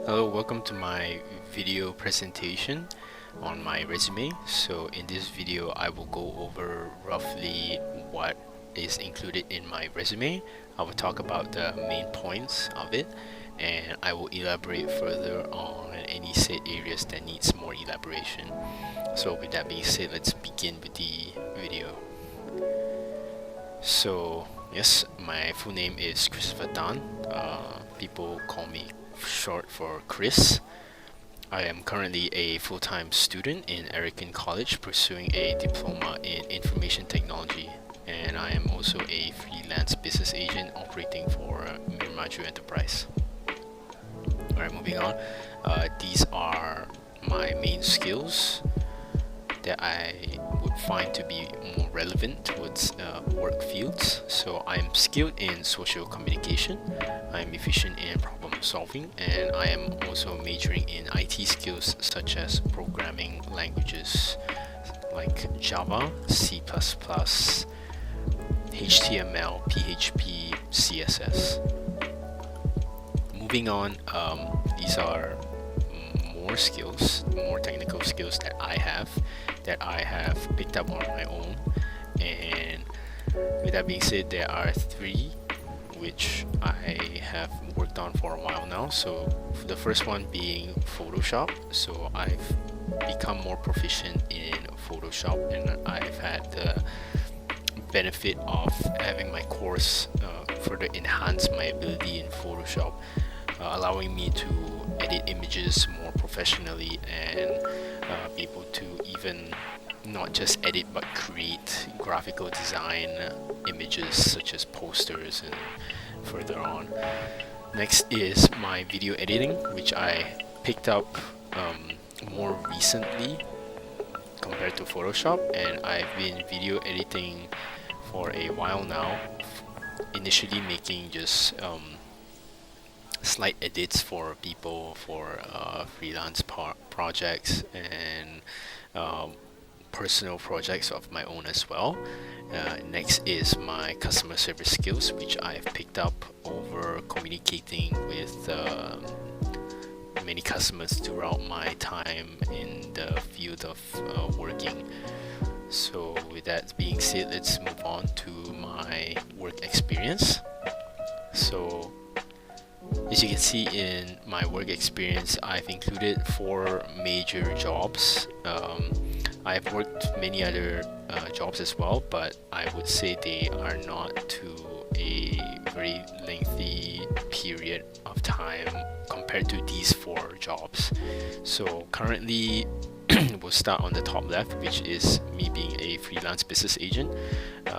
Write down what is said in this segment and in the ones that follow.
Hello, welcome to my video presentation on my resume. So in this video, I will go over roughly what is included in my resume. I will talk about the main points of it, and I will elaborate further on any said areas that needs more elaboration. So with that being said, let's begin with the video. So yes, my full name is Christopher Tan. People call me short for Chris. I am currently a full-time student in American College pursuing a diploma in information technology, and I am also a freelance business agent operating for Miramaju Enterprise. Alright, moving on. These are my main skills that I would find to be more relevant towards work fields. So I'm skilled in social communication, I'm efficient in problem solving, and I am also majoring in IT skills such as programming languages like Java, C++, HTML, PHP, CSS. Moving on, these are more technical skills that I have picked up on my own. And with that being said, there are three which I have worked on for a while now. So the first one being Photoshop. So I've become more proficient in Photoshop, and I've had the benefit of having my course further enhance my ability in Photoshop, allowing me to edit images more professionally and be able to even not just edit but create graphical design images such as posters and further on. Next is my video editing, which I picked up more recently compared to Photoshop, and I've been video editing for a while now, initially making just slight edits for people for freelance projects and personal projects of my own as well. Next is my customer service skills, which I've picked up over communicating with many customers throughout my time in the field of working. So with that being said, let's move on to my work experience. So as you can see in my work experience, I've included 4 major jobs. I've worked many other jobs as well, but I would say they are not to a very lengthy period of time compared to these 4 jobs. So currently, we'll start on the top left, which is me being a freelance business agent.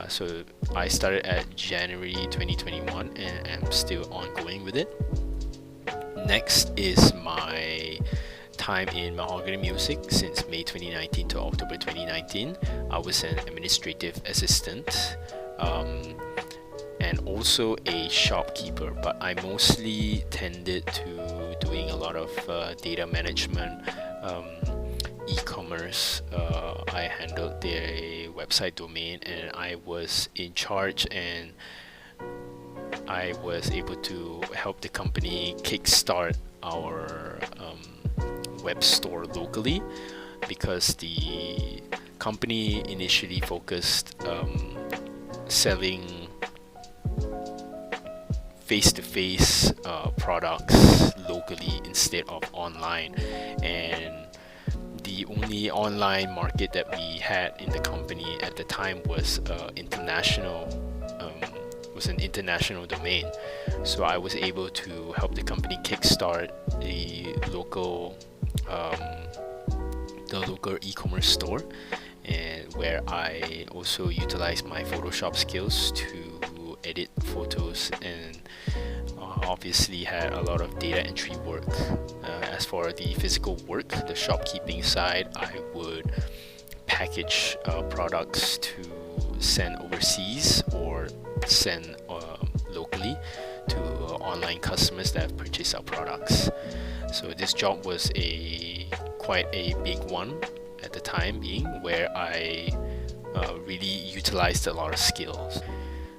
So I started at January 2021 and am still ongoing with it. Next is my time in Mahogany Music since May 2019 to October 2019. I was an administrative assistant and also a shopkeeper, but I mostly tended to doing a lot of data management, e-commerce. I handled their website domain, and I was in charge, and I was able to help the company kickstart our web store locally, because the company initially focused selling face-to-face products locally instead of online, and the only online market that we had in the company at the time was an international domain. So I was able to help the company kickstart the local e-commerce store, and where I also utilized my Photoshop skills to edit photos, and obviously had a lot of data entry work. As for the physical work, the shopkeeping side, I would package products to send overseas or send locally to online customers that have purchased our products. So this job was quite a big one at the time being, where I really utilized a lot of skills.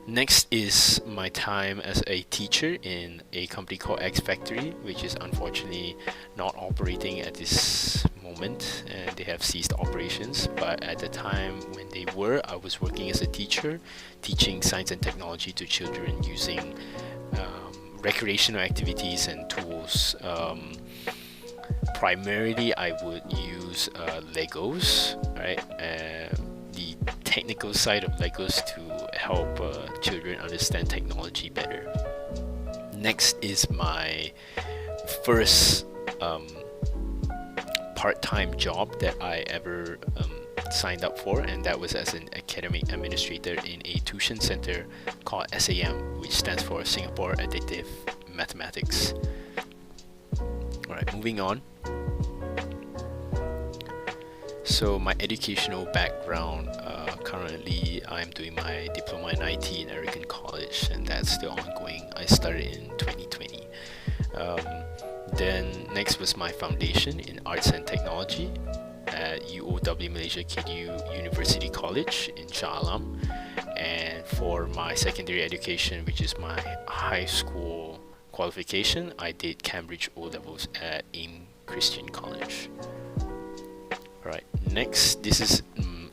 Next is my time as a teacher in a company called X Factory, which is unfortunately not operating at this moment, and they have ceased operations. But at the time when they were, I was working as a teacher, teaching science and technology to children using recreational activities and tools. Primarily, I would use Legos, right? The technical side of Legos to help children understand technology better. Next is my first part-time job that I ever signed up for, and that was as an academic administrator in a tuition center called SAM, which stands for Singapore Additive Mathematics. Alright, moving on. So my educational background, currently I'm doing my diploma in IT in American College, and that's still ongoing. I started in 2020. Then next was my foundation in arts and technology at UOW Malaysia KDU University College in Shah Alam. And for my secondary education, which is my high school qualification, I did Cambridge O-levels at AIM Christian College. Alright, next, this is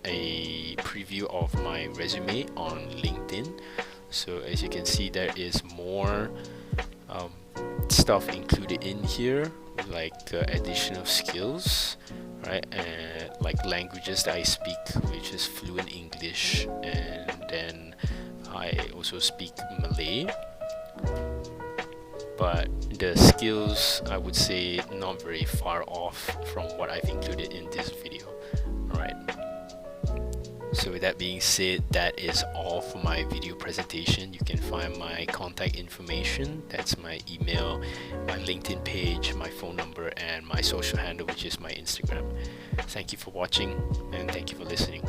a preview of my resume on LinkedIn. So as you can see, there is more stuff included in here, like additional skills, right? And like languages that I speak, which is fluent English, and then I also speak Malay. But the skills, I would say, not very far off from what I've included in this video. Alright. So with that being said, that is all for my video presentation. You can find my contact information. That's my email, my LinkedIn page, my phone number, and my social handle, which is my Instagram. Thank you for watching, and thank you for listening.